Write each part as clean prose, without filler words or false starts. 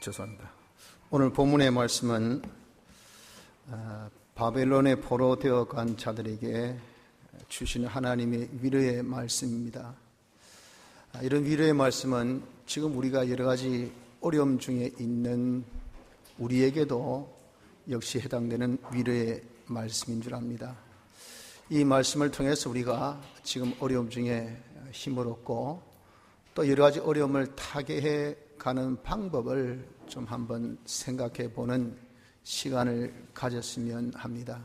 죄송합니다. 오늘 본문의 말씀은 바벨론의 포로 되어 간 자들에게 주시는 하나님의 위로의 말씀입니다. 이런 위로의 말씀은 지금 우리가 여러 가지 어려움 중에 있는 우리에게도 역시 해당되는 위로의 말씀인 줄 압니다. 이 말씀을 통해서 우리가 지금 어려움 중에 힘을 얻고 또 여러 가지 어려움을 타개해 가는 방법을 좀 한번 생각해 보는 시간을 가졌으면 합니다.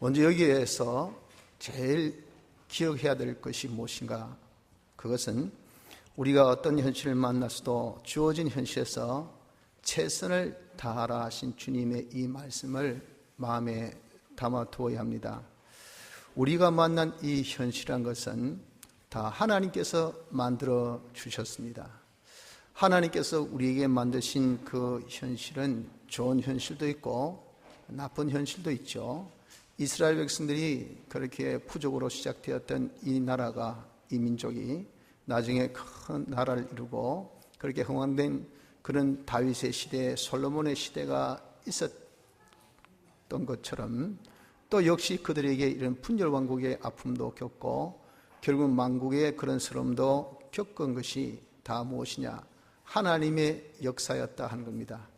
먼저 여기에서 제일 기억해야 될 것이 무엇인가? 그것은 우리가 어떤 현실을 만났어도 주어진 현실에서 최선을 다하라 하신 주님의 이 말씀을 마음에 담아 두어야 합니다. 우리가 만난 이 현실이란 것은 다 하나님께서 만들어 주셨습니다. 하나님께서 우리에게 만드신 그 현실은 좋은 현실도 있고 나쁜 현실도 있죠. 이스라엘 백성들이 그렇게 부족으로 시작되었던 이 나라가, 이 민족이 나중에 큰 나라를 이루고 그렇게 흥왕된 그런 다윗의 시대, 솔로몬의 시대가 있었던 것처럼 또 역시 그들에게 이런 분열왕국의 아픔도 겪고 결국 만국의 그런 슬픔도 겪은 것이 다 무엇이냐? 하나님의 역사였다 하는 겁니다.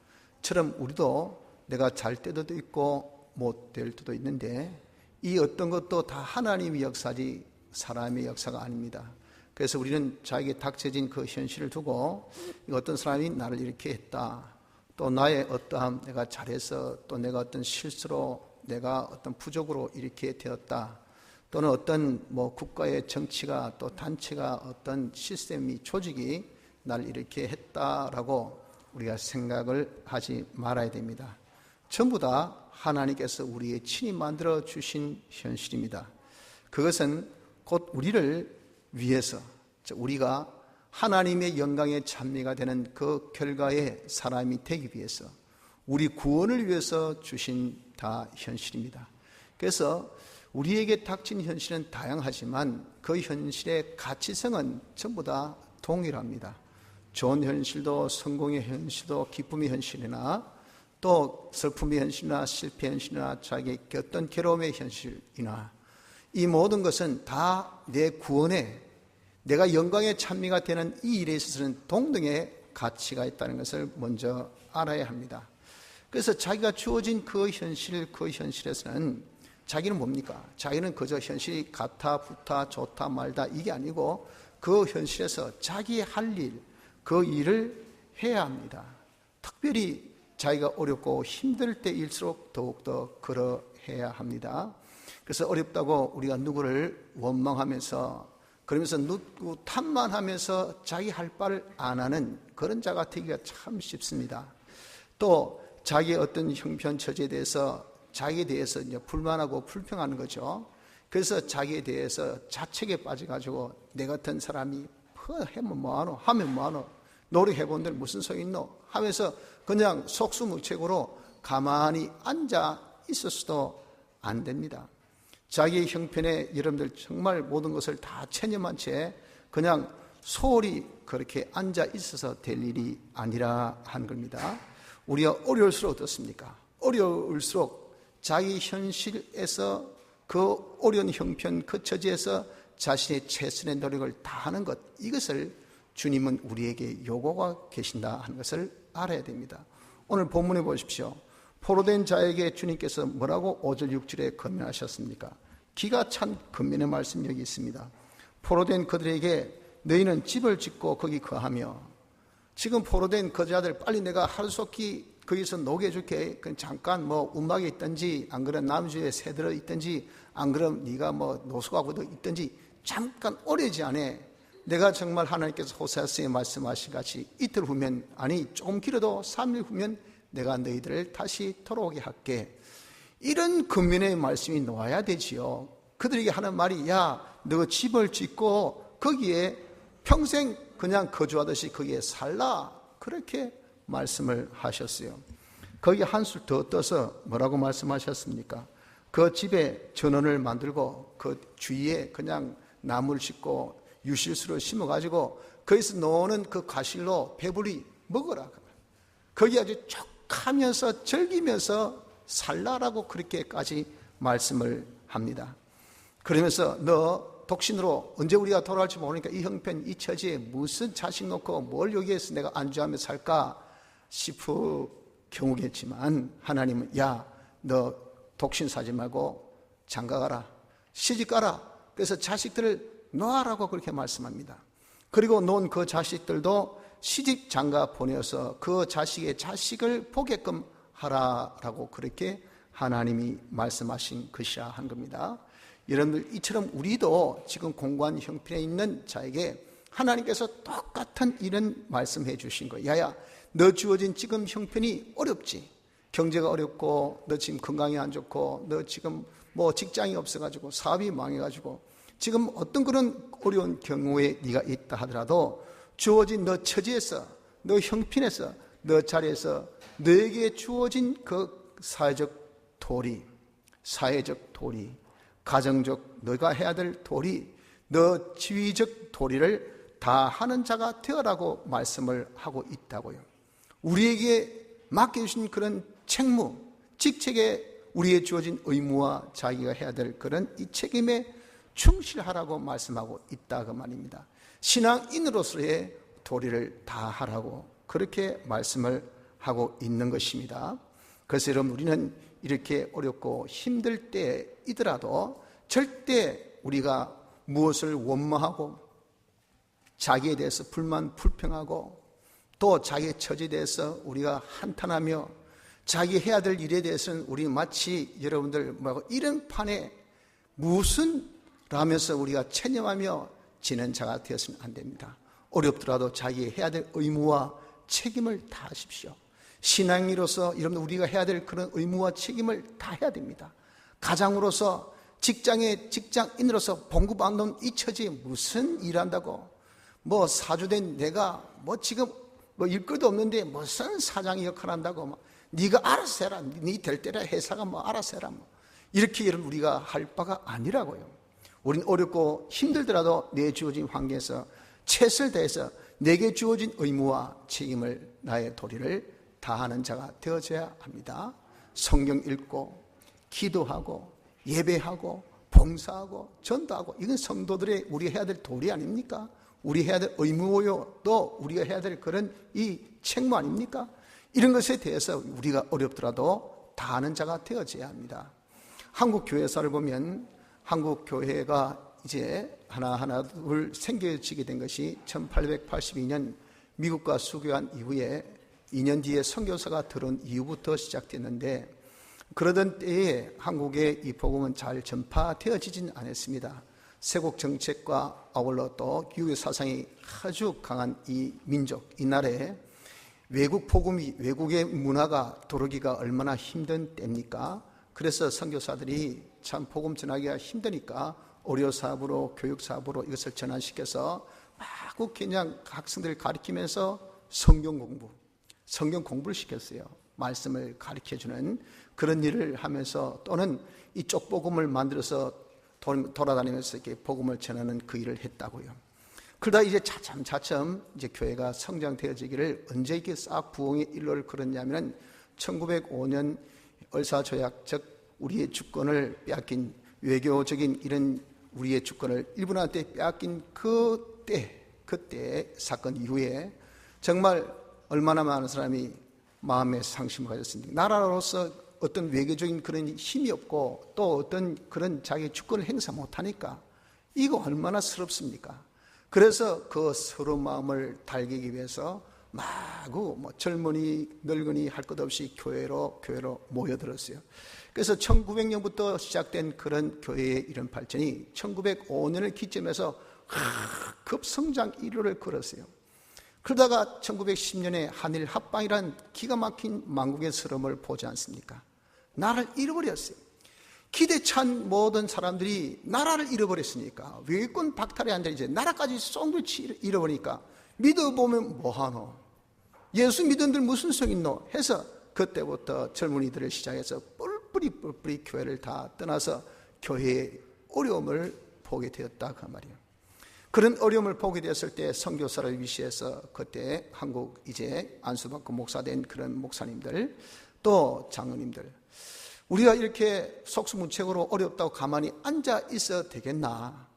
처럼 우리도 내가 잘 때도 있고 못 될 때도 있는데 이 어떤 것도 다 하나님의 역사지 사람의 역사가 아닙니다. 그래서 우리는 자기에게 닥쳐진 그 현실을 두고 어떤 사람이 나를 이렇게 했다, 또 나의 어떠함, 내가 잘해서 또 내가 어떤 실수로 내가 어떤 부족으로 이렇게 되었다, 또는 어떤 국가의 정치가 또 단체가 어떤 시스템이 조직이 날 이렇게 했다라고 우리가 생각을 하지 말아야 됩니다. 전부 다 하나님께서 우리의 친히 만들어 주신 현실입니다. 그것은 곧 우리를 위해서, 우리가 하나님의 영광의 찬미가 되는 그 결과의 사람이 되기 위해서, 우리 구원을 위해서 주신 다 현실입니다. 그래서 우리에게 닥친 현실은 다양하지만 그 현실의 가치성은 전부 다 동일합니다. 좋은 현실도, 성공의 현실도, 기쁨의 현실이나 또 슬픔의 현실이나 실패의 현실이나 자기의 어떤 괴로움의 현실이나 이 모든 것은 다 내 구원에, 내가 영광의 찬미가 되는 이 일에 있어서는 동등의 가치가 있다는 것을 먼저 알아야 합니다. 그래서 자기가 주어진 그 현실에서는 자기는 뭡니까? 자기는 그저 현실이 같아, 붙아, 좋다, 말다 이게 아니고 그 현실에서 자기의 할 일, 그 일을 해야 합니다. 특별히 자기가 어렵고 힘들 때일수록 더욱더 그러해야 합니다. 그래서 어렵다고 우리가 누구를 원망하면서 그러면서 누구 탓만하면서 자기 할 바를 안 하는 그런 자가 되기가 참 쉽습니다. 또 자기의 어떤 형편 처지에 대해서 자기에 대해서 이제 불만하고 불평하는 거죠. 그래서 자기에 대해서 자책에 빠져가지고 내 같은 사람이 하면 뭐하노, 하면 뭐하노, 노력해본들 무슨 소용 있노 하면서 그냥 속수무책으로 가만히 앉아 있을 수도 안 됩니다. 자기의 형편에 여러분들 정말 모든 것을 다 체념한 채 그냥 소홀히 그렇게 앉아 있어서 될 일이 아니라 하는 겁니다. 우리가 어려울수록 어떻습니까? 어려울수록 자기 현실에서 그 어려운 형편, 그 처지에서 자신의 최선의 노력을 다하는 것, 이것을 주님은 우리에게 요구하고 계신다 하는 것을 알아야 됩니다. 오늘 본문에 보십시오. 포로된 자에게 주님께서 뭐라고 5절 6절에 권면하셨습니까? 기가 찬 권면의 말씀 여기 있습니다. 포로된 그들에게 너희는 집을 짓고 거기 거하며, 지금 포로된 그 자들 빨리 내가 하루속히 거기서 녹여줄게. 잠깐 움막에 있든지, 안 그러면 남주에 새들어 있든지, 안 그러면 네가 노숙하고도 있든지 잠깐 오래지 않아. 내가 정말 하나님께서 호세아서에 말씀하신 같이 이틀 후면, 아니 조금 길어도 3일 후면 내가 너희들을 다시 돌아오게 할게. 이런 근면의 말씀이 놓아야 되지요. 그들에게 하는 말이, 야, 너 집을 짓고 거기에 평생 그냥 거주하듯이 거기에 살라, 그렇게 말씀을 하셨어요. 거기에 한술 더 떠서 뭐라고 말씀하셨습니까? 그 집에 전원을 만들고 그 주위에 그냥 나무를 심고 유실수를 심어가지고 거기서 노는 그 과실로 배불리 먹어라. 거기 아주 족하면서 즐기면서 살라라고 그렇게까지 말씀을 합니다. 그러면서 너 독신으로 언제 우리가 돌아올지 모르니까 이 형편 이 처지에 무슨 자식 놓고 뭘 여기에서 내가 안주하며 살까 싶을 경우겠지만, 하나님은 야, 너 독신 사지 말고 장가가라, 시집가라. 그래서 자식들을 놓아라고 그렇게 말씀합니다. 그리고 놓은 그 자식들도 시집 장가 보내어서 그 자식의 자식을 보게끔 하라라고 그렇게 하나님이 말씀하신 것이야 한 겁니다. 여러분들, 이처럼 우리도 지금 공고한 형편에 있는 자에게 하나님께서 똑같은 이런 말씀해 주신 거예요. 야야, 너 주어진 지금 형편이 어렵지. 경제가 어렵고, 너 지금 건강이 안 좋고, 너 지금 뭐 직장이 없어가지고 사업이 망해가지고 지금 어떤 그런 어려운 경우에 네가 있다 하더라도 주어진 너 처지에서, 너 형편에서, 너 자리에서 너에게 주어진 그 사회적 도리, 가정적 너가 해야 될 도리, 너 지위적 도리를 다 하는 자가 되어라고 말씀을 하고 있다고요. 우리에게 맡겨주신 그런 책무, 직책에 우리의 주어진 의무와 자기가 해야 될 그런 이 책임에 충실하라고 말씀하고 있다 그 말입니다. 신앙인으로서의 도리를 다 하라고 그렇게 말씀을 하고 있는 것입니다. 그래서 여러분, 우리는 이렇게 어렵고 힘들 때이더라도 절대 우리가 무엇을 원망하고 자기에 대해서 불만 불평하고 또 자기의 처지에 대해서 우리가 한탄하며 자기 해야 될 일에 대해서는 우리 마치 여러분들 이런 판에 무슨 라면서 우리가 체념하며 지는 자가 되었으면 안 됩니다. 어렵더라도 자기 해야 될 의무와 책임을 다 하십시오. 신앙인으로서 여러분, 우리가 해야 될 그런 의무와 책임을 다 해야 됩니다. 가장으로서, 직장의 직장인으로서 봉급받는 이 처지에 무슨 일한다고, 뭐 사주된 내가 지금 일거리도 없는데 무슨 사장 역할 한다고, 네가 알아서 해라, 네 될 때라 회사가 알아서 해라, 이렇게 여러분 우리가 할 바가 아니라고요. 우린 어렵고 힘들더라도 내 주어진 환경에서 최선을 다해서 내게 주어진 의무와 책임을, 나의 도리를 다하는 자가 되어져야 합니다. 성경 읽고 기도하고 예배하고 봉사하고 전도하고, 이건 성도들의 우리 해야 될 도리 아닙니까? 우리 해야 될 의무요, 또 우리가 해야 될 그런 이 책무 아닙니까? 이런 것에 대해서 우리가 어렵더라도 다하는 자가 되어져야 합니다. 한국 교회사를 보면 한국 교회가 이제 하나하나 둘 생겨지게 된 것이 1882년 미국과 수교한 이후에 2년 뒤에 선교사가 들어온 이후부터 시작됐는데, 그러던 때에 한국의 이 복음은 잘 전파되어지진 않았습니다. 세국 정책과 아울러 또 유교 사상이 아주 강한 이 민족, 이 나라에 외국 복음이, 외국의 문화가 들어오기가 얼마나 힘든 때입니까? 그래서 선교사들이 참 복음 전하기가 힘드니까 의료 사업으로, 교육 사업으로 이것을 전환시켜서 막 그냥 학생들을 가르치면서 성경 공부를 시켰어요. 말씀을 가르쳐주는 그런 일을 하면서, 또는 이 쪽복음을 만들어서 돌아다니면서 이렇게 복음을 전하는 그 일을 했다고요. 그러다 이제 차츰 이제 교회가 성장되어지기를, 언제 이렇게 싹 부흥의 일로를 걸었냐면은 1905년 얼사조약, 즉 우리의 주권을 빼앗긴, 외교적인 이런 우리의 주권을 일본한테 빼앗긴 그때 사건 이후에 정말 얼마나 많은 사람이 마음의 상심을 가졌습니까? 나라로서 어떤 외교적인 그런 힘이 없고 또 어떤 그런 자기 주권을 행사 못하니까 이거 얼마나 서럽습니까? 그래서 그 서러운 마음을 달래기 위해서 마구 젊은이 늙은이 할 것 없이 교회로 모여들었어요. 그래서 1900년부터 시작된 그런 교회의 이런 발전이 1905년을 기점해서 급성장 이루를 걸었어요. 그러다가 1910년에 한일 합방이란 기가 막힌 만국의 스러움을 보지 않습니까? 나라를 잃어버렸어요. 기대 찬 모든 사람들이 나라를 잃어버렸으니까, 외권 박탈에 앉아 이제 나라까지 쏙들치 잃어버리니까 믿어보면 뭐하노? 예수 믿은들 무슨 성 있노? 해서 그때부터 젊은이들을 시작해서 뿔뿔이 교회를 다 떠나서 교회의 어려움을 보게 되었다 그 말이에요. 그런 어려움을 보게 되었을 때 선교사를 위시해서 그때 한국 이제 안수받고 목사된 그런 목사님들, 또 장로님들, 우리가 이렇게 속수무책으로 어렵다고 가만히 앉아 있어도 되겠나?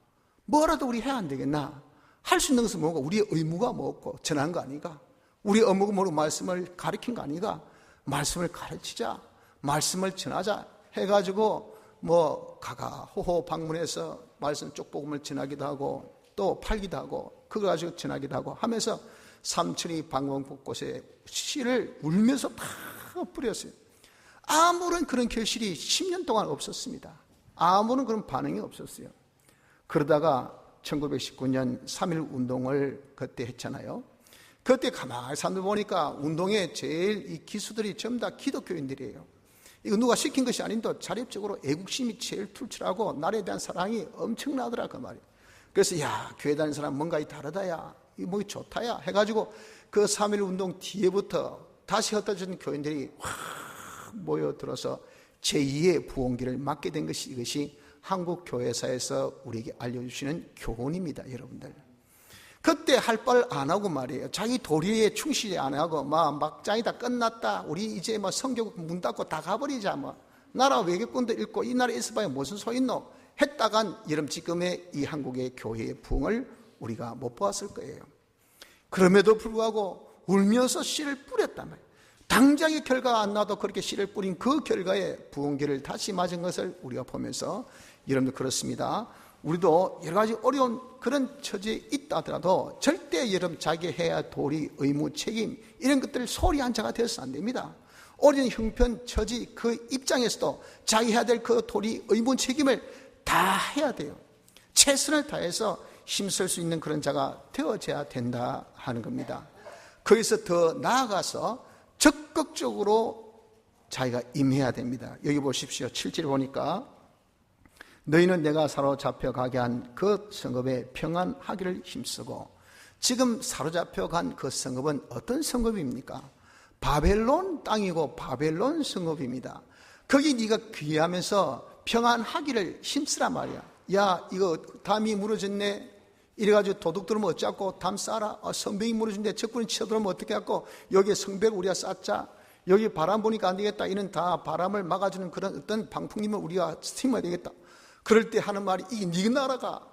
뭐라도 우리 해야 안 되겠나? 할 수 있는 것은 뭐고? 우리의 의무가 뭐고? 전하는 거 아닌가? 우리의 의무가 뭐고? 말씀을 가르친 거 아닌가? 말씀을 가르치자, 말씀을 전하자 해가지고 뭐 가가호호 방문해서 말씀 쪽복음을 전하기도 하고 또 팔기도 하고 그거 가지고 전하기도 하고 하면서 삼천리 방방 곳곳에 씨를 울면서 다 뿌렸어요. 아무런 그런 결실이 10년 동안 없었습니다. 아무런 그런 반응이 없었어요. 그러다가 1919년 3.1 운동을 그때 했잖아요. 그때 가만히 사람들 보니까 운동의 제일 이 기수들이 전부 다 기독교인들이에요. 이거 누가 시킨 것이 아닌데 자립적으로 애국심이 제일 툴툴하고 나라에 대한 사랑이 엄청나더라 그 말이에요. 그래서 야, 교회 다니는 사람 뭔가 다르다야, 이거 뭐 좋다야 해가지고 그 3.1 운동 뒤에부터 다시 흩어진 교인들이 확 모여들어서 제2의 부흥기를 맞게 된 것이 이것이 한국 교회사에서 우리에게 알려주시는 교훈입니다, 여러분들. 그때 할 바를 안 하고 말이에요. 자기 도리에 충실히 안 하고 막장이 다 끝났다, 우리 이제 성교 문 닫고 다 가버리자, 나라 외교권도 잃고 이 나라에 있어봐야 무슨 소용있노 했다간 여러분 지금의 이 한국의 교회의 부흥을 우리가 못 보았을 거예요. 그럼에도 불구하고 울면서 씨를 뿌렸단 말이에요. 당장의 결과가 안 나도 그렇게 씨를 뿌린 그 결과에 부흥기를 다시 맞은 것을 우리가 보면서 여러분들 그렇습니다. 우리도 여러 가지 어려운 그런 처지에 있다 하더라도 절대 여러분 자기 해야 할 도리, 의무, 책임 이런 것들 소리 한 자가 되어서는 안 됩니다. 어려운 형편, 처지 그 입장에서도 자기 해야 될 그 도리, 의무, 책임을 다 해야 돼요. 최선을 다해서 힘쓸 수 있는 그런 자가 되어져야 된다 하는 겁니다. 거기서 더 나아가서 적극적으로 자기가 임해야 됩니다. 여기 보십시오. 7절 보니까 너희는 내가 사로잡혀 가게 한 그 성읍에 평안하기를 힘쓰고, 지금 사로잡혀 간 그 성읍은 어떤 성읍입니까? 바벨론 땅이고 바벨론 성읍입니다. 거기 네가 귀하면서 평안하기를 힘쓰란 말이야. 야, 이거 담이 무너졌네 이래가지고 도둑 들으면 어쩌고 담 쌓아라. 성벽이 무너진데 적군이 쳐들어오면 어떻게 하고, 여기에 성벽 우리가 쌓자. 여기 바람 보니까 안 되겠다. 이는 다 바람을 막아주는 그런 어떤 방풍림을 우리가 스팅해야 되겠다. 그럴 때 하는 말이, 이게 네 나라가,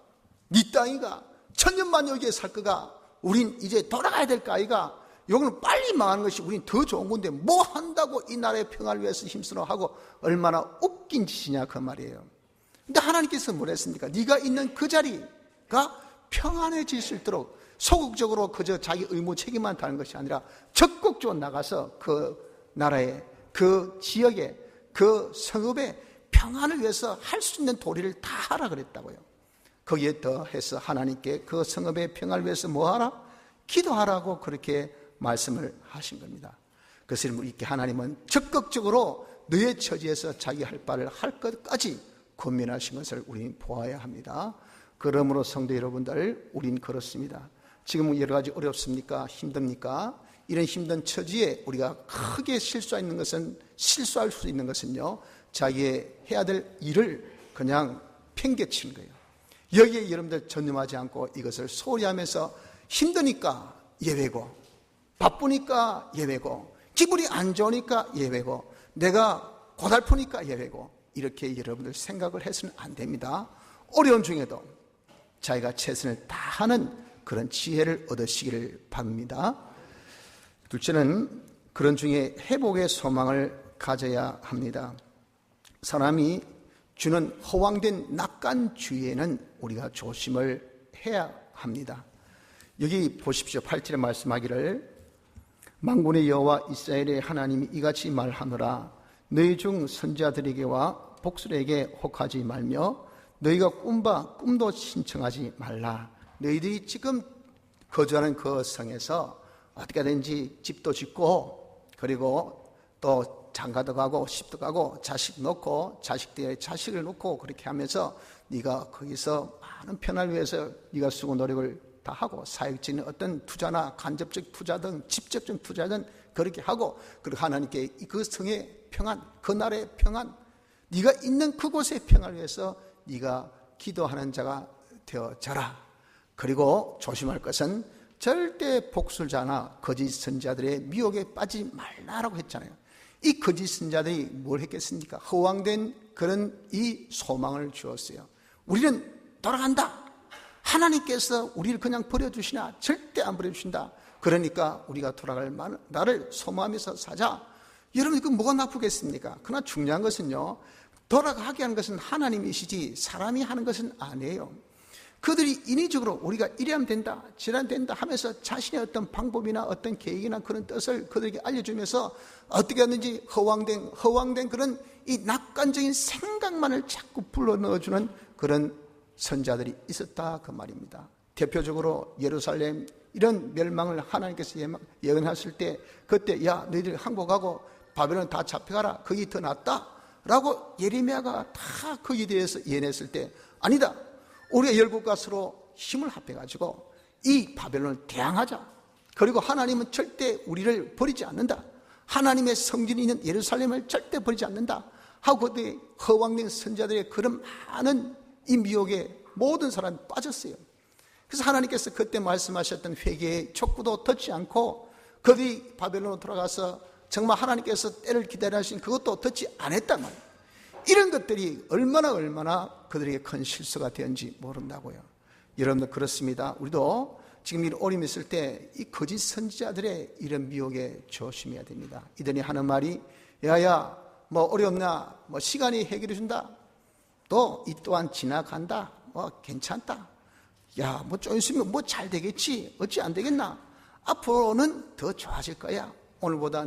네 땅이가, 천년만 여기에 살 거가, 우린 이제 돌아가야 될 거 아이가. 여기는 빨리 망하는 것이 우린 더 좋은 건데 뭐 한다고 이 나라의 평화를 위해서 힘쓰러 하고, 얼마나 웃긴 짓이냐 그 말이에요. 근데 하나님께서 뭘 했습니까? 네가 있는 그 자리가 평안해질 수 있도록 소극적으로 그저 자기 의무 책임만 다는 것이 아니라 적극적으로 나가서 그 나라의 그 지역의 그 성읍의 평안을 위해서 할 수 있는 도리를 다 하라 그랬다고요. 거기에 더해서 하나님께 그 성읍의 평안을 위해서 뭐 하라? 기도하라고 그렇게 말씀을 하신 겁니다. 그래서 이렇게 하나님은 적극적으로 너의 처지에서 자기 할 바를 할 것까지 권면하신 것을 우리는 보아야 합니다. 그러므로 성도 여러분들, 우린 그렇습니다. 지금 여러 가지 어렵습니까? 힘듭니까? 이런 힘든 처지에 우리가 크게 실수할 수 있는 것은요, 자기의 해야 될 일을 그냥 팽개치는 거예요. 여기에 여러분들 전념하지 않고 이것을 소리하면서 힘드니까 예외고, 바쁘니까 예외고, 기분이 안 좋으니까 예외고, 내가 고달프니까 예외고, 이렇게 여러분들 생각을 해서는 안 됩니다. 어려운 중에도 자기가 최선을 다하는 그런 지혜를 얻으시기를 바랍니다. 둘째는 그런 중에 회복의 소망을 가져야 합니다. 사람이 주는 허황된 낙관주의에는 우리가 조심을 해야 합니다. 여기 보십시오. 8절에 말씀하기를, 만군의 여호와 이스라엘의 하나님이 이같이 말하노라. 너희 중 선지자들에게와 복술에게 혹하지 말며 너희가 꾼바 꿈도 신청하지 말라. 너희들이 지금 거주하는 그 성에서 어떻게 하든지 집도 짓고, 그리고 또 장가도 가고 시집도 가고 자식 놓고 자식들의 자식을 놓고 그렇게 하면서 네가 거기서 많은 편을 위해서 네가 수고 노력을 다 하고, 사역적인 어떤 투자나 간접적 투자 등 직접적 투자든 그렇게 하고, 그리고 하나님께 그 성의 평안, 그 나라의 평안, 네가 있는 그곳의 평안을 위해서 네가 기도하는 자가 되어져라. 그리고 조심할 것은 절대 복술자나 거짓 선지자들의 미혹에 빠지지 말라라고 했잖아요. 이 거짓 선지자들이 뭘 했겠습니까? 허황된 그런 이 소망을 주었어요. 우리는 돌아간다. 하나님께서 우리를 그냥 버려주시나? 절대 안 버려주신다. 그러니까 우리가 돌아갈 나를 소망하면서 사자. 여러분, 이거 뭐가 나쁘겠습니까? 그러나 중요한 것은요, 돌아가게 하는 것은 하나님이시지 사람이 하는 것은 아니에요. 그들이 인위적으로 우리가 이래야 된다, 저래야 된다 하면서 자신의 어떤 방법이나 어떤 계획이나 그런 뜻을 그들에게 알려주면서 어떻게 하는지 허황된 그런 이 낙관적인 생각만을 자꾸 불러넣어주는 그런 선자들이 있었다 그 말입니다. 대표적으로 예루살렘 이런 멸망을 하나님께서 예언하실 때 그때 야 너희들 항복하고 바벨론 다 잡혀가라, 거기 더 낫다 라고 예레미야가 다 거기에 대해서 예언했을 때 아니다, 우리가 열국과 서로 힘을 합해가지고 이 바벨론을 대항하자. 그리고 하나님은 절대 우리를 버리지 않는다. 하나님의 성전이 있는 예루살렘을 절대 버리지 않는다 하고 그때 허황된 선자들의 그런 많은 이 미혹에 모든 사람이 빠졌어요. 그래서 하나님께서 그때 말씀하셨던 회개의 촉구도 듣지 않고 그들이 바벨론으로 돌아가서 정말 하나님께서 때를 기다리신 그것도 듣지 않았단 말이에요. 이런 것들이 얼마나 그들에게 큰 실수가 되었는지 모른다고요. 여러분들 그렇습니다. 우리도 지금 이 어려움이 있을 때 이 거짓 선지자들의 이런 미혹에 조심해야 됩니다. 이들이 하는 말이 야야 뭐 어렵나, 뭐 시간이 해결해 준다, 또 이 또한 지나간다, 뭐 괜찮다, 야 뭐 좀 있으면 뭐 잘 되겠지, 어찌 안 되겠나, 앞으로는 더 좋아질 거야, 오늘보다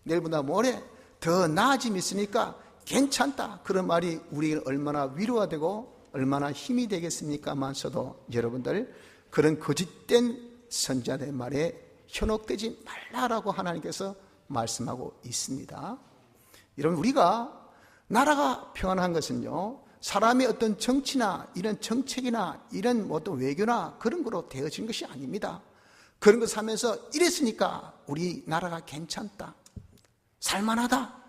내일보다 모레 더 나아짐이 있으니까 괜찮다, 그런 말이 우리에게 얼마나 위로가 되고 얼마나 힘이 되겠습니까만서도 여러분들 그런 거짓된 선지자들의 말에 현혹되지 말라라고 하나님께서 말씀하고 있습니다. 여러분, 우리가 나라가 평안한 것은요 사람의 어떤 정치나 이런 정책이나 이런 어떤 외교나 그런 거로 되어진 것이 아닙니다. 그런 것을 하면서 이랬으니까 우리 나라가 괜찮다, 살만하다,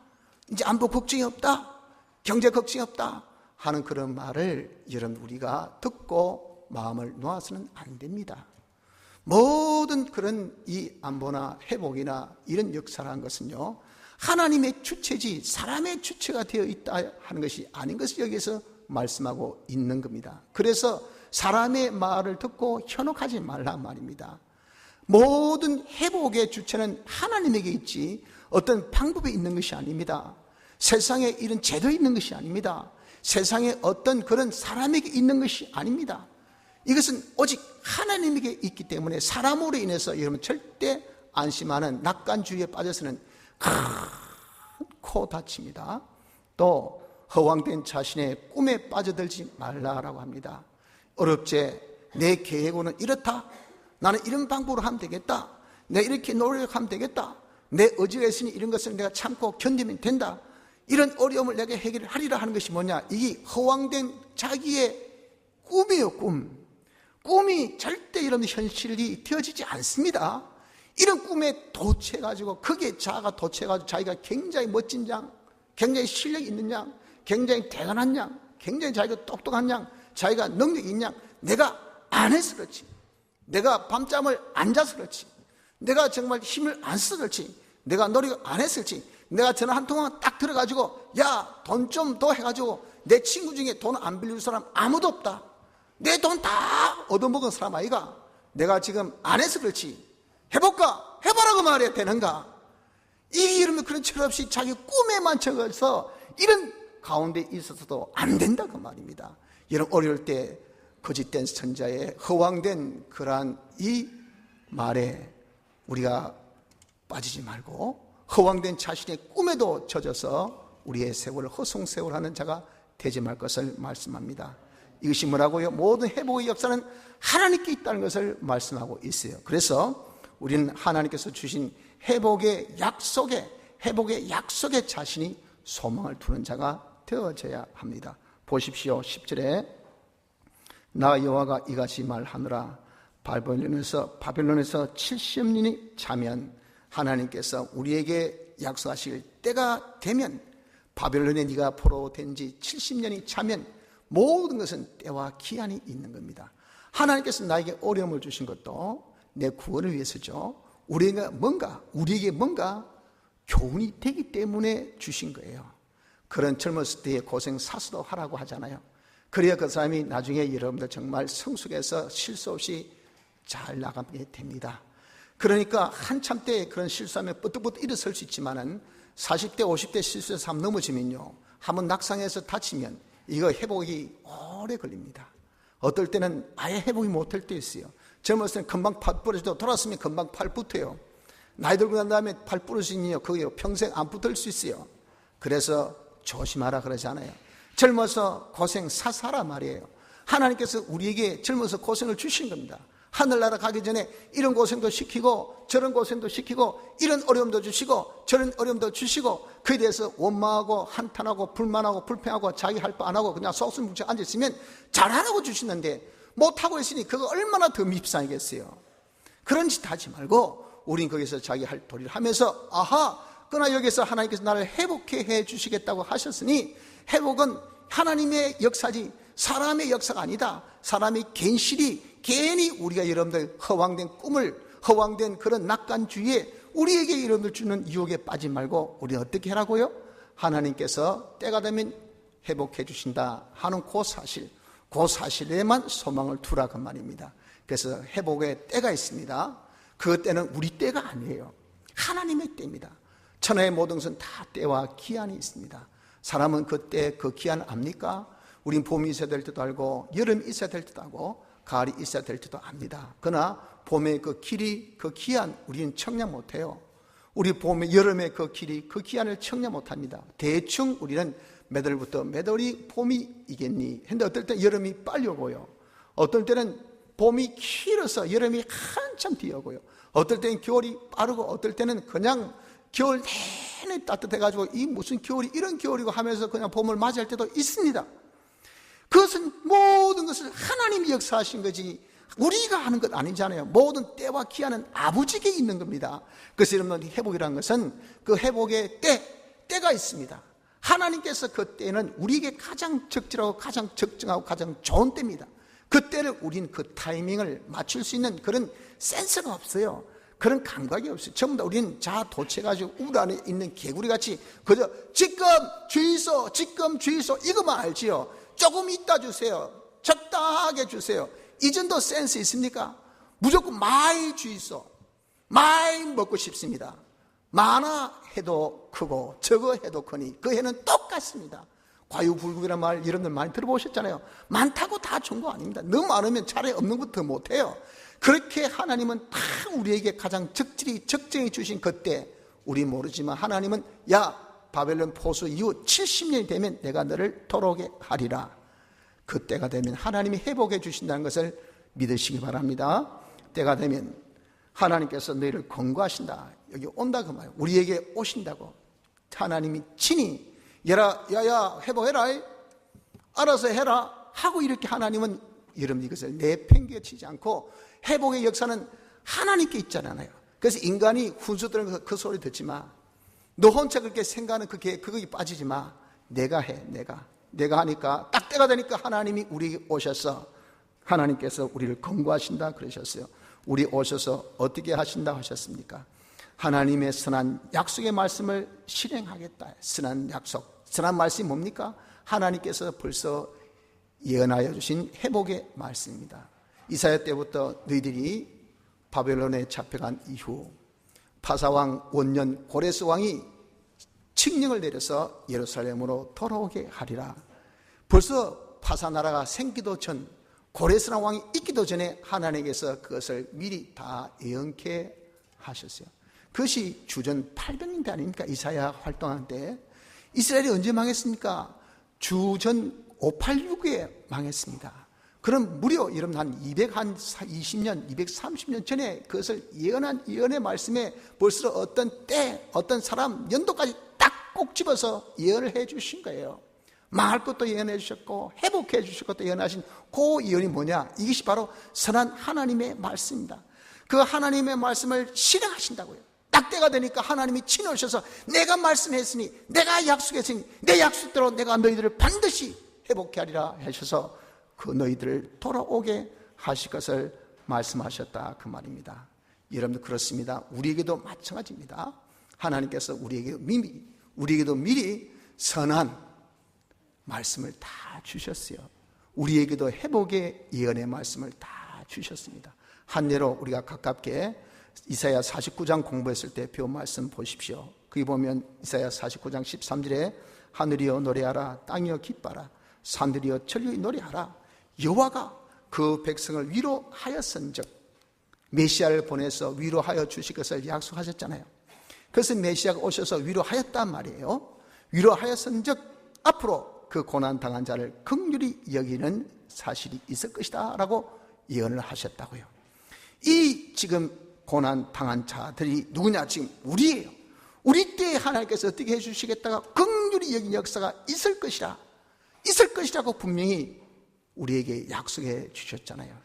이제 안보 걱정이 없다, 경제 걱정이 없다 하는 그런 말을 여러분 우리가 듣고 마음을 놓아서는 안 됩니다. 모든 그런 이 안보나 회복이나 이런 역사라는 것은요 하나님의 주체지 사람의 주체가 되어 있다 하는 것이 아닌 것을 여기서 말씀하고 있는 겁니다. 그래서 사람의 말을 듣고 현혹하지 말란 말입니다. 모든 회복의 주체는 하나님에게 있지 어떤 방법이 있는 것이 아닙니다. 세상에 이런 제도에 있는 것이 아닙니다. 세상에 어떤 그런 사람에게 있는 것이 아닙니다. 이것은 오직 하나님에게 있기 때문에 사람으로 인해서 여러분 절대 안심하는 낙관주의에 빠져서는 코 다칩니다. 또 허황된 자신의 꿈에 빠져들지 말라라고 합니다. 어렵제 내 계획으로는 이렇다, 나는 이런 방법으로 하면 되겠다, 내가 이렇게 노력하면 되겠다, 내 의지가 있으니 이런 것을 내가 참고 견디면 된다, 이런 어려움을 내가 해결하리라 하는 것이 뭐냐, 이게 허황된 자기의 꿈이에요. 꿈이 절대 이런 현실이 되어지지 않습니다. 이런 꿈에 도취해가지고 거기에 자아가 도취해가지고 자기가 굉장히 멋진 양, 굉장히 실력이 있는 양, 굉장히 대단한 양, 굉장히 자기가 똑똑한 양, 자기가 능력이 있는 양, 내가 안 해서 그렇지, 내가 밤잠을 안 자서 그렇지, 내가 정말 힘을 안 써서 그렇지, 내가 노력을 안 했을지, 내가 전화 한 통화 딱 들어가지고 야 돈 좀 더 해가지고 내 친구 중에 돈 안 빌릴 사람 아무도 없다, 내 돈 다 얻어먹은 사람 아이가, 내가 지금 안 해서 그렇지, 해볼까? 해보라고 말해야 되는가? 이러면 그런 철없이 자기 꿈에만 쳐서 이런 가운데 있어서도 안 된다 그 말입니다. 이런 어려울 때 거짓된 선자의 허황된 그러한 이 말에 우리가 빠지지 말고 허황된 자신의 꿈에도 젖어서 우리의 세월을 허송세월하는 자가 되지 말 것을 말씀합니다. 이것이 뭐라고요? 모든 회복의 역사는 하나님께 있다는 것을 말씀하고 있어요. 그래서 우리는 하나님께서 주신 회복의 약속에 자신이 소망을 두는 자가 되어져야 합니다. 보십시오. 10절에 나 여호와가 이같이 말하노라, 바벨론에서 70년이 차면 하나님께서 우리에게 약속하실 때가 되면, 바벨론에 네가 포로된 지 70년이 차면 모든 것은 때와 기한이 있는 겁니다. 하나님께서 나에게 어려움을 주신 것도 내 구원을 위해서죠. 우리에게 뭔가 교훈이 되기 때문에 주신 거예요. 그런 젊었을 때의 고생 사서도 하라고 하잖아요. 그래야 그 사람이 나중에 여러분들 정말 성숙해서 실수 없이 잘 나가게 됩니다. 그러니까 한참 때 그런 실수하면 뻗떡뻗떡 일어설 수 있지만은 40대 50대 실수해서 한번 넘어지면요, 한번 낙상해서 다치면 이거 회복이 오래 걸립니다. 어떨 때는 아예 회복이 못할 때 있어요. 젊었을 때는 금방 팔 부러져도 돌았으면 금방 팔 붙어요. 나이 들고 난 다음에 팔 부러지면요, 그게 평생 안 붙을 수 있어요. 그래서 조심하라 그러잖아요. 젊어서 고생 사사라 말이에요. 하나님께서 우리에게 젊어서 고생을 주신 겁니다. 하늘나라 가기 전에 이런 고생도 시키고 저런 고생도 시키고 이런 어려움도 주시고 저런 어려움도 주시고, 그에 대해서 원망하고 한탄하고 불만하고 불평하고 자기 할 바 안 하고 그냥 속수무책 앉아있으면 잘하라고 주시는데 못하고 있으니 그거 얼마나 더 밉상이겠어요. 그런 짓 하지 말고 우린 거기서 자기 할 도리를 하면서, 아하, 그러나 여기서 하나님께서 나를 회복해 해 주시겠다고 하셨으니 회복은 하나님의 역사지 사람의 역사가 아니다. 사람의 괜히 우리가 여러분들 허황된 꿈을, 허황된 그런 낙관주의에 우리에게 여러분들 주는 유혹에 빠지지 말고 우리 어떻게 하라고요? 하나님께서 때가 되면 회복해 주신다 하는 그 사실에만 소망을 두라 그 말입니다. 그래서 회복의 때가 있습니다. 그 때는 우리 때가 아니에요. 하나님의 때입니다. 천하의 모든 것은 다 때와 기한이 있습니다. 사람은 그 때 그 기한 압니까? 우린 봄이 있어야 될 때도 알고 여름이 있어야 될 때도 알고 가을이 있어야 될 때도 압니다. 그러나 봄의 그 길이, 그 기한 우리는 청량 못해요. 우리 봄의 여름의 그 길이, 그 기한을 청량 못합니다. 대충 우리는 몇 월부터 몇 월이 봄이겠니 했는데 어떨 때 여름이 빨리 오고요, 어떨 때는 봄이 길어서 여름이 한참 뒤에 오고요, 어떨 때는 겨울이 빠르고 어떨 때는 그냥 겨울 내내 따뜻해가지고 이 무슨 겨울이 이런 겨울이고 하면서 그냥 봄을 맞이할 때도 있습니다. 그것은 모든 것을 하나님이 역사하신 거지 우리가 하는 것 아니잖아요. 모든 때와 기한은 아버지께 있는 겁니다. 그래서 여러분, 회복이라는 것은 그 회복의 때가 있습니다. 하나님께서 그 때는 우리에게 가장 적절하고 가장 적정하고 가장 좋은 때입니다. 그 때를 우린 그 타이밍을 맞출 수 있는 그런 센스가 없어요. 그런 감각이 없어요. 전부 다 우리는 자도체가지고 울 안에 있는 개구리같이 그저 지금 주의소 이것만 알지요. 조금 이따 주세요. 적당하게 주세요. 이 정도 센스 있습니까? 무조건 많이 주의소, 많이 먹고 싶습니다. 많아 해도 크고 적어 해도 크니 그 해는 똑같습니다. 과유불급이라는 말 여러분들 많이 들어보셨잖아요. 많다고 다 좋은 거 아닙니다. 너무 많으면 차라리 없는 것도 못해요. 그렇게 하나님은 다 우리에게 가장 적정히 주신 그때 우리 모르지만 하나님은 야 바벨론 포수 이후 70년이 되면 내가 너를 돌아오게 하리라. 그때가 되면 하나님이 회복해 주신다는 것을 믿으시기 바랍니다. 때가 되면 하나님께서 너희를 권고하신다. 여기 온다 그 말이에요. 우리에게 오신다고 하나님이 친히 야야 회복해라, 알아서 해라 하고 이렇게 하나님은 여러분 이것을 내팽개치지 않고, 회복의 역사는 하나님께 있잖아요. 그래서 인간이 훈수들은 그 소리 듣지 마. 너 혼자 그렇게 생각하는 그거에 빠지지 마. 내가 해. 내가 하니까 딱 때가 되니까 하나님이 우리에게 오셔서 하나님께서 우리를 권고하신다 그러셨어요. 우리 오셔서 어떻게 하신다 하셨습니까? 하나님의 선한 약속의 말씀을 실행하겠다. 선한 약속, 선한 말씀이 뭡니까? 하나님께서 벌써 예언하여 주신 회복의 말씀입니다. 이사야 때부터 너희들이 바벨론에 잡혀간 이후 파사왕 원년 고레스 왕이 칙령을 내려서 예루살렘으로 돌아오게 하리라. 벌써 파사 나라가 생기도 전, 고레스라는 왕이 있기도 전에 하나님께서 그것을 미리 다 예언케 하셨어요. 그것이 주전 800년대 아닙니까? 이사야 활동할 때. 이스라엘이 언제 망했습니까? 주전 586에 망했습니다. 그럼 무려 여러분 한 220년, 230년 전에 그것을 예언한 예언의 말씀에 벌써 어떤 때, 어떤 사람, 연도까지 딱 꼭 집어서 예언을 해 주신 거예요. 망할 것도 예언해 주셨고 회복해 주실 것도 예언하신 그 예언이 뭐냐? 이것이 바로 선한 하나님의 말씀입니다. 그 하나님의 말씀을 실행하신다고요. 딱 때가 되니까 하나님이 친히 오셔서 내가 말씀했으니, 내가 약속했으니 내 약속대로 내가 너희들을 반드시 회복케 하리라 하셔서 그 너희들을 돌아오게 하실 것을 말씀하셨다 그 말입니다. 여러분들 그렇습니다. 우리에게도 마찬가지입니다. 하나님께서 우리에게도 미리 선한 말씀을 다 주셨어요. 우리에게도 회복의 예언의 말씀을 다 주셨습니다. 한 예로 우리가 가깝게 이사야 49장 공부했을 때 배운 말씀 보십시오. 거기 보면 이사야 49장 13절에 하늘이여 노래하라, 땅이여 기뻐하라, 산들이여 천리히 노래하라. 여호와가 그 백성을 위로하였은즉, 메시아를 보내서 위로하여 주실 것을 약속하셨잖아요. 그래서 메시아가 오셔서 위로하였단 말이에요. 위로하였은즉 앞으로 그 고난당한 자를 긍휼히 여기는 사실이 있을 것이다 라고 예언을 하셨다고요. 이 지금 고난당한 자들이 누구냐? 지금 우리예요. 우리 때에 하나님께서 어떻게 해주시겠다가 긍휼히 여긴 역사가 있을 것이라고 분명히 우리에게 약속해 주셨잖아요.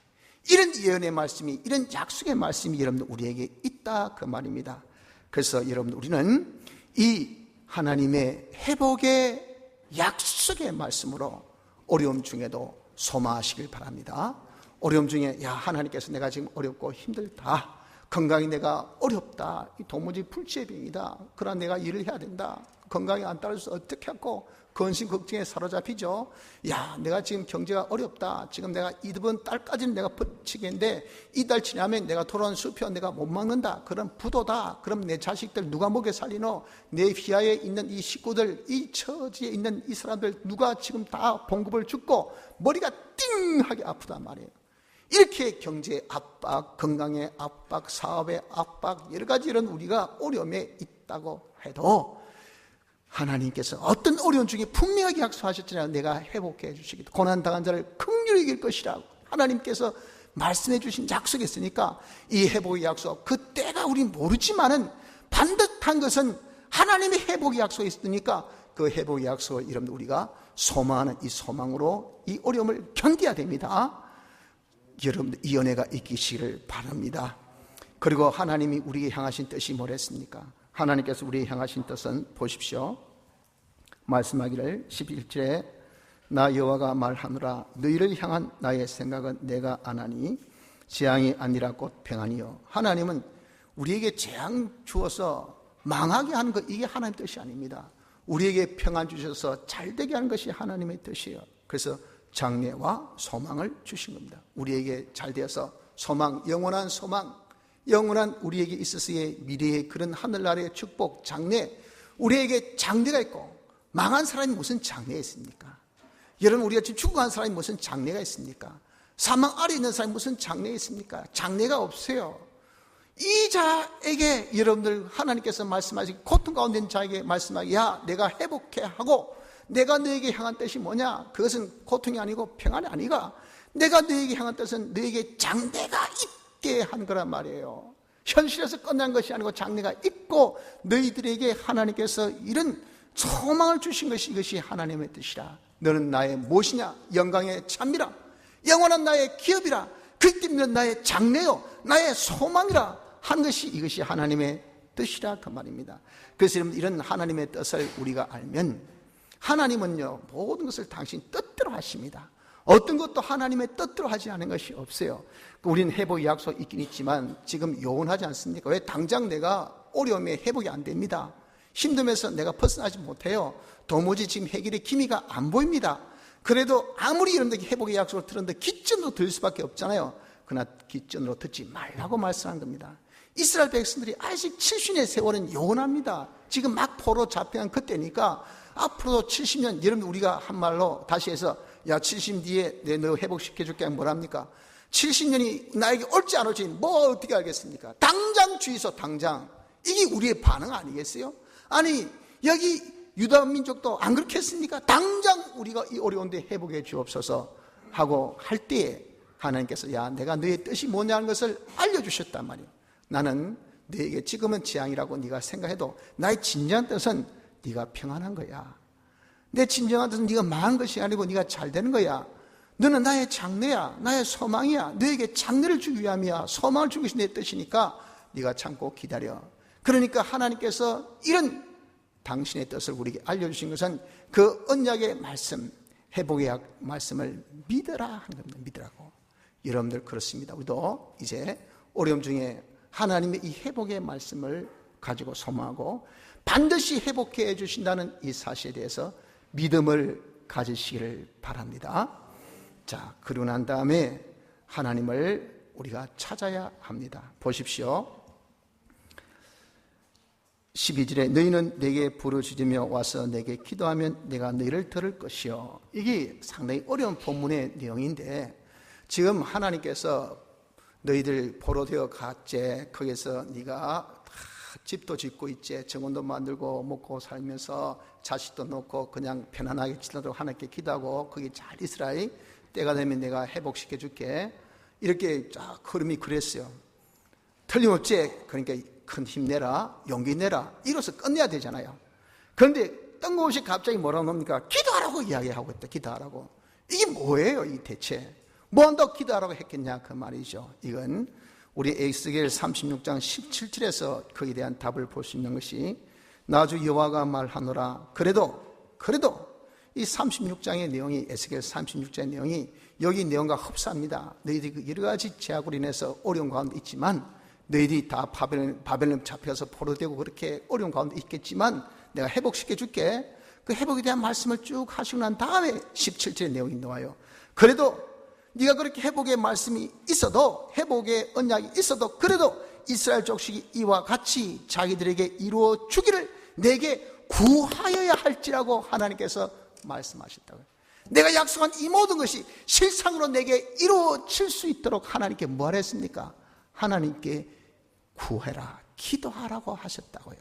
이런 예언의 말씀이, 이런 약속의 말씀이 여러분들 우리에게 있다 그 말입니다. 그래서 여러분 우리는 이 하나님의 회복의 약속의 말씀으로 어려움 중에도 소망하시길 바랍니다. 어려움 중에 하나님께서 내가 지금 어렵고 힘들다, 건강이 내가 어렵다, 도무지 불치병이다, 그러나 내가 일을 해야 된다, 건강이 안 따라줘서 어떻게 하고 근심 걱정에 사로잡히죠. 내가 지금 경제가 어렵다, 지금 내가 이번 달까지는 내가 버티겠는데 이 달 지나면 내가 돌아온 수표 내가 못 먹는다, 그럼 부도다, 그럼 내 자식들 누가 먹여 살리노, 내 휘하에 있는 이 식구들, 이 처지에 있는 이 사람들 누가 지금 다 봉급을 줍고 머리가 띵하게 아프단 말이에요. 이렇게 경제의 압박, 건강의 압박, 사업의 압박, 여러 가지 이런 우리가 어려움에 있다고 해도 하나님께서 어떤 어려움 중에 분명하게 약속하셨잖아요. 내가 회복해 주시겠다, 고난당한 자를 긍휼히 여길 것이라고 하나님께서 말씀해 주신 약속이 있으니까 이 회복의 약속, 그 때가 우린 모르지만은 반듯한 것은 하나님의 회복의 약속이 있으니까 그 회복의 약속을 여러분들 우리가 소망하는 이 소망으로 이 어려움을 견뎌야 됩니다. 여러분들 이 은혜가 있기를 바랍니다. 그리고 하나님이 우리에게 향하신 뜻이 뭐랬습니까? 하나님께서 우리에게 향하신 뜻은 보십시오. 말씀하기를 11절에 나 여호와가 말하노라, 너희를 향한 나의 생각은 내가 아나니 재앙이 아니라 곧 평안이요. 하나님은 우리에게 재앙 주어서 망하게 하는 것, 이게 하나님의 뜻이 아닙니다. 우리에게 평안 주셔서 잘되게 하는 것이 하나님의 뜻이에요. 그래서 장래와 소망을 주신 겁니다. 우리에게 잘되어서 소망, 영원한 소망, 영원한 우리에게 있어서의 미래의 그런 하늘나라의 축복, 장래, 우리에게 장래가 있고, 망한 사람이 무슨 장래가 있습니까? 여러분, 우리가 지금 죽어간 사람이 무슨 장래가 있습니까? 사망 아래 있는 사람이 무슨 장래가 있습니까? 장래가 없어요. 이 자에게 여러분들 하나님께서 말씀하시기, 고통 가운데 있는 자에게 말씀하기, 내가 회복해 하고 내가 너에게 향한 뜻이 뭐냐? 그것은 고통이 아니고 평안이 아니가, 내가 너에게 향한 뜻은 너에게 장래가 있게 한 거란 말이에요. 현실에서 끝난 것이 아니고 장래가 있고 너희들에게 하나님께서 이런 소망을 주신 것이, 이것이 하나님의 뜻이라. 너는 나의 무엇이냐? 영광의 참미라, 영원한 나의 기업이라, 그렇기 때문에 나의 장래요, 나의 소망이라 한 것이, 이것이 하나님의 뜻이라 그 말입니다. 그래서 여러분, 이런 하나님의 뜻을 우리가 알면, 하나님은요 모든 것을 당신 뜻대로 하십니다. 어떤 것도 하나님의 뜻대로 하지 않은 것이 없어요. 우리는 회복의 약속이 있긴 있지만 지금 요원하지 않습니까? 왜? 당장 내가 어려움에 회복이 안 됩니다. 힘듦에서 내가 벗어나지 못해요. 도무지 지금 해결의 기미가 안 보입니다. 그래도 아무리 여러분들이 회복의 약속을 들었는데 기전으로 들 수밖에 없잖아요. 그러나 기전으로 듣지 말라고 말씀한 겁니다. 이스라엘 백성들이 아직 70년의 세월은 요원합니다. 지금 막 포로 잡혀간 그때니까 앞으로도 70년, 여러분 우리가 한 말로 다시 해서 70 뒤에 너 회복시켜줄게 하면 뭐랍니까? 70년이 나에게 올지 안 올지 뭐 어떻게 알겠습니까? 당장 주의소, 당장. 이게 우리의 반응 아니겠어요? 아니 여기 유다 민족도 안 그렇게 했습니까? 당장 우리가 이 어려운데 회복해 주옵소서 하고 할 때에 하나님께서 내가 너의 뜻이 뭐냐는 것을 알려주셨단 말이에요. 나는 너에게 지금은 재앙이라고 네가 생각해도 나의 진정한 뜻은 네가 평안한 거야. 내 진정한 뜻은 네가 망한 것이 아니고 네가 잘 되는 거야. 너는 나의 장래야, 나의 소망이야. 너에게 장래를 주기 위함이야. 소망을 주기 위해서 내 뜻이니까 네가 참고 기다려. 그러니까 하나님께서 이런 당신의 뜻을 우리에게 알려주신 것은 그 언약의 말씀, 회복의 말씀을 믿으라 하는 겁니다. 믿으라고. 여러분들 그렇습니다. 우리도 이제 어려움 중에 하나님의 이 회복의 말씀을 가지고 소망하고 반드시 회복해 주신다는 이 사실에 대해서 믿음을 가지시기를 바랍니다. 자, 그러고 난 다음에 하나님을 우리가 찾아야 합니다. 보십시오. 12절에 너희는 내게 부르짖으며 와서 내게 기도하면 내가 너희를 들을 것이요. 이게 상당히 어려운 본문의 내용인데 지금 하나님께서 너희들 보러 되어 갔지, 거기서 네가 집도 짓고 있지, 정원도 만들고 먹고 살면서 자식도 놓고 그냥 편안하게 지내도록 하나님께 기도하고 거기 잘 있으라. 때가 되면 내가 회복시켜 줄게. 이렇게 쫙 흐름이 그랬어요. 틀림없지. 그러니까 큰 힘내라, 용기 내라, 이로써 끝내야 되잖아요. 그런데 뜬금없이 갑자기 뭐라고 합니까? 기도하라고 이야기하고 있다. 기도하라고. 이게 뭐예요? 이 대체 뭐 한다고 기도하라고 했겠냐 그 말이죠. 이건 우리 에스겔 36장 17절에서 거기에 대한 답을 볼 수 있는 것이 나주 여호와가 말하노라. 그래도 이 36장의 내용이, 에스겔 36장의 내용이 여기 내용과 흡사합니다. 너희들이 여러 가지 제약으로 인해서 어려운 가운데 있지만, 너희들이 다 바벨론 잡혀서 포로되고 그렇게 어려운 가운데 있겠지만 내가 회복시켜 줄게. 그 회복에 대한 말씀을 쭉 하시고 난 다음에 17절의 내용이 나와요. 그래도 네가 그렇게 회복의 말씀이 있어도, 회복의 언약이 있어도, 그래도 이스라엘 족속이 이와 같이 자기들에게 이루어 주기를 내게 구하여야 할지라고 하나님께서 말씀하셨다고요. 내가 약속한 이 모든 것이 실상으로 내게 이루어질 수 있도록 하나님께 뭘 했습니까? 하나님께 구해라, 기도하라고 하셨다고요.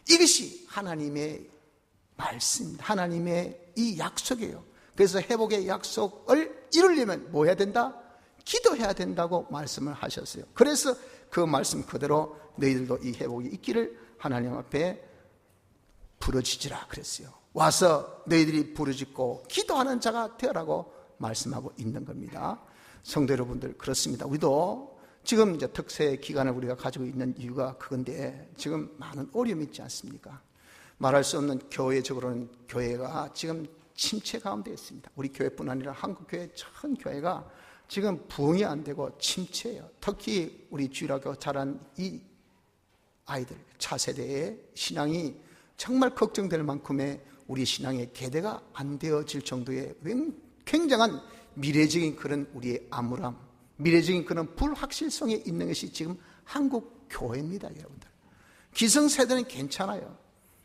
이것이 하나님의 말씀, 하나님의 이 약속이에요. 그래서 회복의 약속을 이루려면 뭐 해야 된다? 기도해야 된다고 말씀을 하셨어요. 그래서 그 말씀 그대로 너희들도 이 회복이 있기를 하나님 앞에 부르짖으라 그랬어요. 와서 너희들이 부르짖고 기도하는 자가 되어라고 말씀하고 있는 겁니다. 성도 여러분들, 그렇습니다. 우리도 지금 이제 특세 기간을 우리가 가지고 있는 이유가 그건데, 지금 많은 어려움이 있지 않습니까? 말할 수 없는 교회적으로는 교회가 지금 침체 가운데 있습니다. 우리 교회뿐 아니라 한국교회 전 교회가 지금 부흥이 안 되고 침체예요. 특히 우리 주일학교 자란 이 아이들, 차세대의 신앙이 정말 걱정될 만큼의 우리 신앙의 계대가 안 되어질 정도의 굉장한 미래적인 그런 우리의 암울함, 미래적인 그런 불확실성에 있는 것이 지금 한국 교회입니다, 여러분들. 기성세대는 괜찮아요.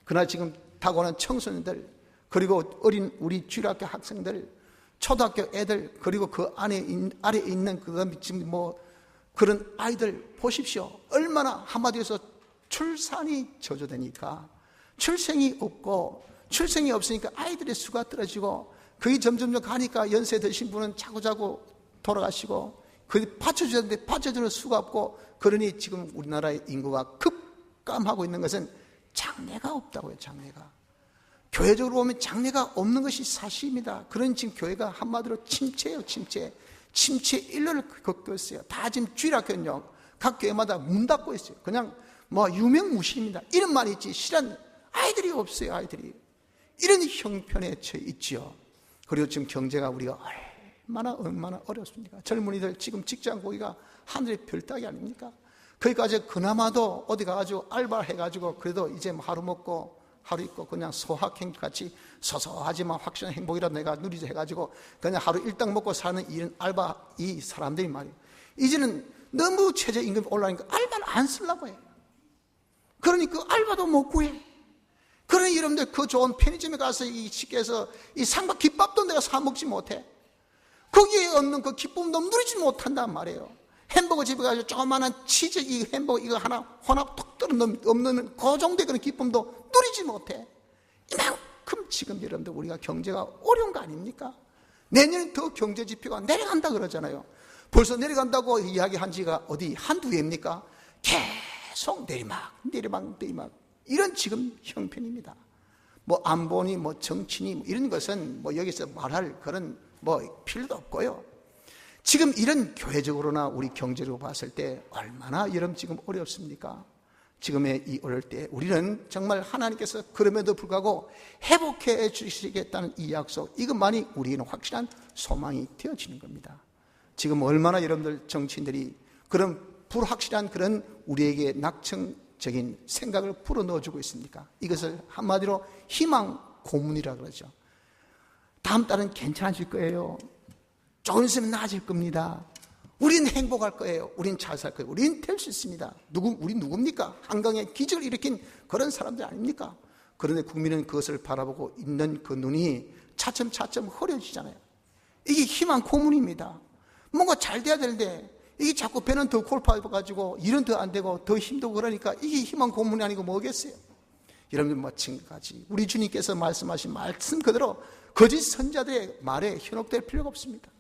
그러나 지금 타고난 청소년들, 그리고 어린 우리 주일학교 학생들, 초등학교 애들, 그리고 그 아래에 있는 그 지금 뭐 그런 아이들 보십시오. 얼마나 한마디로 해서 출산이 저조되니까, 출생이 없고, 출생이 없으니까 아이들의 수가 떨어지고, 그게 점점 가니까 연세 드신 분은 자꾸자꾸 돌아가시고, 그 받쳐주는데 받쳐주는 수가 없고, 그러니 지금 우리나라의 인구가 급감하고 있는 것은 장래가 없다고요. 장래가. 교회적으로 보면 장래가 없는 것이 사실입니다. 그런 지금 교회가 한마디로 침체예요. 침체 일로를 겪고 있어요. 다 지금 주일학교는요, 각 교회마다 문 닫고 있어요. 그냥 뭐 유명무실입니다. 이름만 있지 실은 아이들이 없어요. 아이들이. 이런 형편에 처해 있지요. 그리고 지금 경제가 우리가 얼마나 어렵습니까? 젊은이들 지금 직장 보기가 하늘의 별 따기 아닙니까? 거기까지 그나마도 어디 가가지고 알바 해가지고 그래도 이제 하루 먹고 하루 있고 그냥 소확행같이 소소하지만 확실한 행복이라도 내가 누리자 해가지고 그냥 하루 일당 먹고 사는 이런 알바, 이 사람들이 말이에요. 이제는 너무 최저임금이 올라가니까 알바를 안 쓰려고 해요. 그러니까 알바도 못 구해. 그러니 여러분들 그 좋은 편의점에 가서 이 식에서 이 상박 김밥도 내가 사 먹지 못해. 거기에 없는 그 기쁨도 누리지 못한단 말이에요. 햄버거 집에 가서 조그마한 치즈 이 햄버거 이거 하나 혼합 톡 떨어 없는 그 정도의 그런 기쁨도 누리지 못해. 이만큼 지금 여러분들 우리가 경제가 어려운 거 아닙니까? 내년에 더 경제 지표가 내려간다 그러잖아요. 벌써 내려간다고 이야기한 지가 어디 한두 해입니까? 계속 내리막 이런 지금 형편입니다. 뭐 안보니 뭐 정치니 뭐 이런 것은 뭐 여기서 말할 그런 뭐 필요도 없고요. 지금 이런 교회적으로나 우리 경제적으로 봤을 때 얼마나 여러분 지금 어렵습니까? 지금의 이 어려울 때 우리는 정말 하나님께서 그럼에도 불구하고 회복해 주시겠다는 이 약속, 이것만이 우리는 확실한 소망이 되어지는 겁니다. 지금 얼마나 여러분들 정치인들이 그런 불확실한 그런 우리에게 낙천적인 생각을 불어넣어주고 있습니까? 이것을 한마디로 희망 고문이라 그러죠. 다음 달은 괜찮아질 거예요. 조금 있으면 나아질 겁니다. 우린 행복할 거예요. 우린 잘 살 거예요. 우린 될 수 있습니다. 우리 누굽니까? 한강에 기적을 일으킨 그런 사람들 아닙니까? 그런데 국민은 그것을 바라보고 있는 그 눈이 차츰차츰 흐려지잖아요. 이게 희망 고문입니다. 뭔가 잘 돼야 되는데 이게 자꾸 배는 더 골파가지고 일은 더 안 되고 더 힘들고 그러니까 이게 희망 고문이 아니고 뭐겠어요? 여러분들 마찬가지 우리 주님께서 말씀하신 말씀 그대로 거짓 선자들의 말에 현혹될 필요가 없습니다.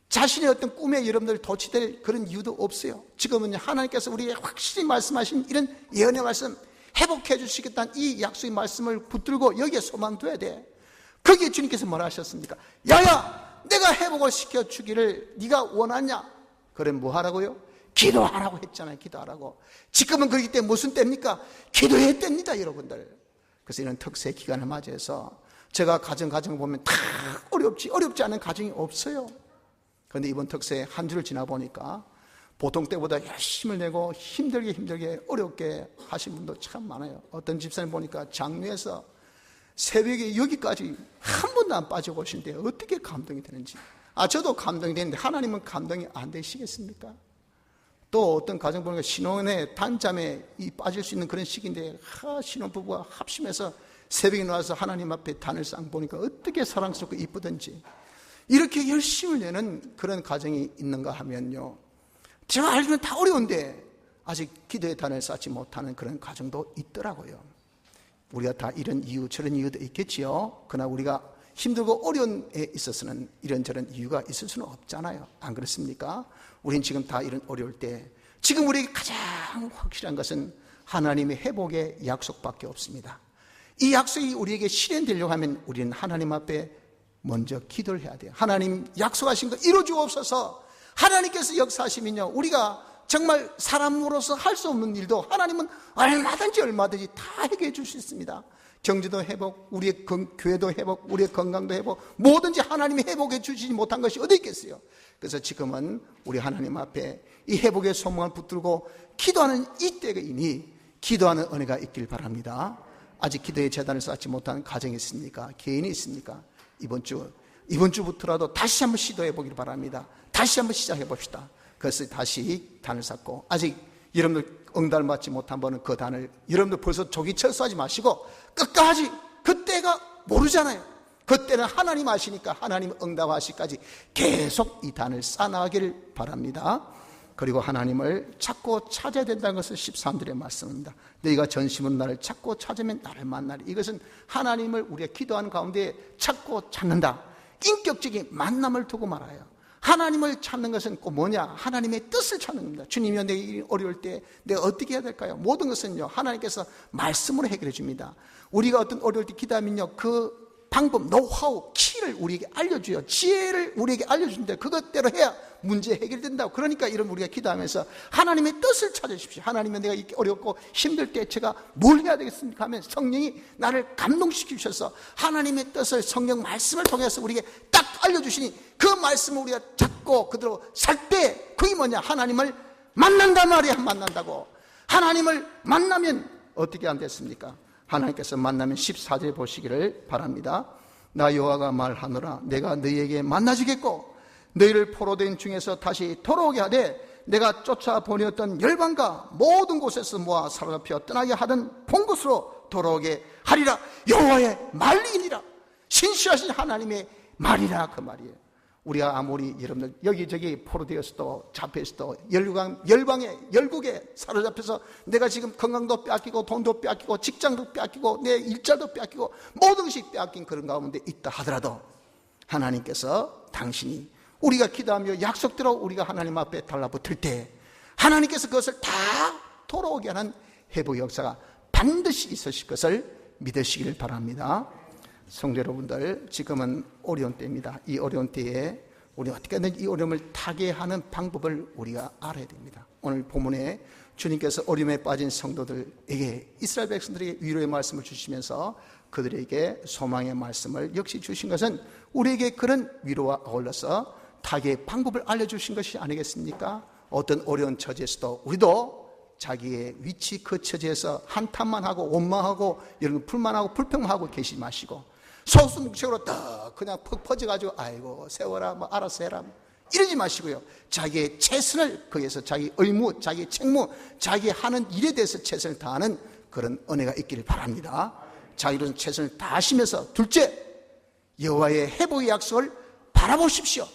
자신의 어떤 꿈에 여러분들 도취될 그런 이유도 없어요. 지금은 하나님께서 우리에게 확실히 말씀하신 이런 예언의 말씀, 회복해 주시겠다는 이 약속의 말씀을 붙들고 여기에 소망둬야 돼. 거기에 주님께서 뭐라 하셨습니까? 야야, 내가 회복을 시켜주기를 네가 원하냐? 그럼 뭐 하라고요? 기도하라고 했잖아요. 기도하라고. 지금은 그렇기 때문에 무슨 때입니까? 기도의 때입니다, 여러분들. 그래서 이런 특세 기간을 맞이해서 제가 가정 보면 다 어렵지 않은 가정이 없어요. 그런데 이번 특세 한 주를 지나보니까 보통 때보다 열심을 내고 힘들게 어렵게 하신 분도 참 많아요. 어떤 집사님 보니까 장류에서 새벽에 여기까지 한 번도 안 빠져보시는데 어떻게 감동이 되는지. 저도 감동이 되는데 하나님은 감동이 안 되시겠습니까? 또 어떤 가정 보니까 신혼에 단잠에 빠질 수 있는 그런 시기인데 신혼부부가 합심해서 새벽에 나와서 하나님 앞에 단을 쌍 보니까 어떻게 사랑스럽고 이쁘든지 이렇게 열심을 내는 그런 가정이 있는가 하면요, 제가 알기로는 다 어려운데 아직 기도의 단을 쌓지 못하는 그런 가정도 있더라고요. 우리가 다 이런 이유 저런 이유도 있겠지요. 그러나 우리가 힘들고 어려운 에 있어서는 이런저런 이유가 있을 수는 없잖아요. 안 그렇습니까? 우린 지금 다 이런 어려울 때 지금 우리에게 가장 확실한 것은 하나님의 회복의 약속밖에 없습니다. 이 약속이 우리에게 실현되려고 하면 우리는 하나님 앞에 먼저 기도를 해야 돼요. 하나님 약속하신 거 이루어주옵소서. 하나님께서 역사하시면요, 우리가 정말 사람으로서 할 수 없는 일도 하나님은 얼마든지 다 해결해 줄 수 있습니다. 경제도 회복, 우리의 교회도 회복, 우리의 건강도 회복, 뭐든지 하나님이 회복해 주시지 못한 것이 어디 있겠어요. 그래서 지금은 우리 하나님 앞에 이 회복의 소망을 붙들고 기도하는 이때이니 기도하는 은혜가 있길 바랍니다. 아직 기도의 재단을 쌓지 못한 가정이 있습니까? 개인이 있습니까? 이번 주부터라도 다시 한번 시도해 보길 바랍니다. 다시 한번 시작해 봅시다. 그래서 다시 단을 쌓고, 아직 여러분들 응답을 받지 못한 분은 그 단을 여러분들 벌써 조기 철수하지 마시고 끝까지, 그때가 모르잖아요. 그때는 하나님 아시니까 하나님 응답하시기까지 계속 이 단을 쌓아나가기를 바랍니다. 그리고 하나님을 찾고 찾아야 된다는 것을 13절의 말씀입니다. 너희가 전심으로 나를 찾고 찾으면 나를 만나리. 이것은 하나님을 우리가 기도하는 가운데 찾고 찾는다. 인격적인 만남을 두고 말아요. 하나님을 찾는 것은 꼭 뭐냐? 하나님의 뜻을 찾는 겁니다. 주님이여, 내가 어려울 때 내가 어떻게 해야 될까요? 모든 것은요, 하나님께서 말씀으로 해결해 줍니다. 우리가 어떤 어려울 때 기도하면요, 그 방법, 노하우, 키를 우리에게 알려줘요. 지혜를 우리에게 알려주는데 그것대로 해야 문제 해결된다고. 그러니까 이런 우리가 기도하면서 하나님의 뜻을 찾으십시오. 하나님은 내가 이렇게 어렵고 힘들 때 제가 뭘 해야 되겠습니까 하면 성령이 나를 감동시키셔서 하나님의 뜻을 성경 말씀을 통해서 우리에게 딱 알려주시니 그 말씀을 우리가 찾고 그대로 살 때 그게 뭐냐? 하나님을 만난단 말이야. 만난다고. 하나님을 만나면 어떻게 안 됐습니까? 하나님께서 만나면 14절에 보시기를 바랍니다. 나 여호와가 말하노라. 내가 너희에게 만나주겠고 너희를 포로된 중에서 다시 돌아오게 하되 내가 쫓아보내었던 열방과 모든 곳에서 모아 사로잡혀 떠나게 하던 본 곳으로 돌아오게 하리라. 여호와의 말이니라. 신실하신 하나님의 말이라. 그 말이에요. 우리가 아무리 여러분들 여기저기 포로되어서도 잡혀서도 열방에 열국에 사로잡혀서 내가 지금 건강도 빼앗기고 돈도 빼앗기고 직장도 빼앗기고 내 일자도 빼앗기고 모든 것이 빼앗긴 그런 가운데 있다 하더라도 하나님께서 당신이 우리가 기도하며 약속대로 우리가 하나님 앞에 달라붙을 때 하나님께서 그것을 다 돌아오게 하는 회복 역사가 반드시 있으실 것을 믿으시길 바랍니다. 성도 여러분들, 지금은 어려운 때입니다. 이 어려운 때에 우리 어떻게든 이 어려움을 타개하는 방법을 우리가 알아야 됩니다. 오늘 본문에 주님께서 어려움에 빠진 성도들에게, 이스라엘 백성들에게 위로의 말씀을 주시면서 그들에게 소망의 말씀을 역시 주신 것은 우리에게 그런 위로와 어울러서 타개의 방법을 알려주신 것이 아니겠습니까? 어떤 어려운 처지에서도 우리도 자기의 위치 그 처지에서 한탄만 하고 원망하고 이런 거 불만하고 불평만 하고 계시지 마시고 소수묵책으로 딱 그냥 퍽 퍼져가지고 아이고 세워라 뭐 알아서 해라 이러지 마시고요. 자기의 최선을 거기에서 자기 의무, 자기 책무, 자기 하는 일에 대해서 최선을 다하는 그런 은혜가 있기를 바랍니다. 자기는 최선을 다하시면서 둘째, 여호와의 회복의 약속을 바라보십시오.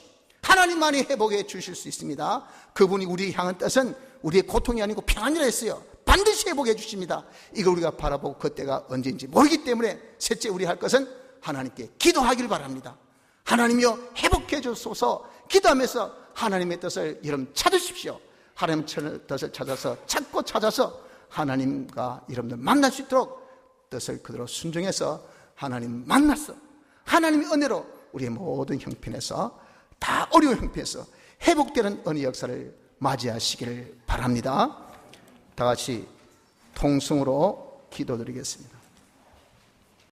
하나님만이 회복해 주실 수 있습니다. 그분이 우리 향한 뜻은 우리의 고통이 아니고 평안이라 했어요. 반드시 회복해 주십니다. 이걸 우리가 바라보고 그때가 언제인지 모르기 때문에 셋째 우리 할 것은 하나님께 기도하기를 바랍니다. 하나님이여 회복해 주소서 기도하면서 하나님의 뜻을 여러분 찾으십시오. 하나님의 뜻을 찾아서 찾고 찾아서 하나님과 여러분들 만날 수 있도록 뜻을 그대로 순종해서 하나님 만나서 하나님의 은혜로 우리의 모든 형편에서 다 어려운 형편에서 회복되는 은혜 역사를 맞이하시기를 바랍니다. 다 같이 통성으로 기도드리겠습니다.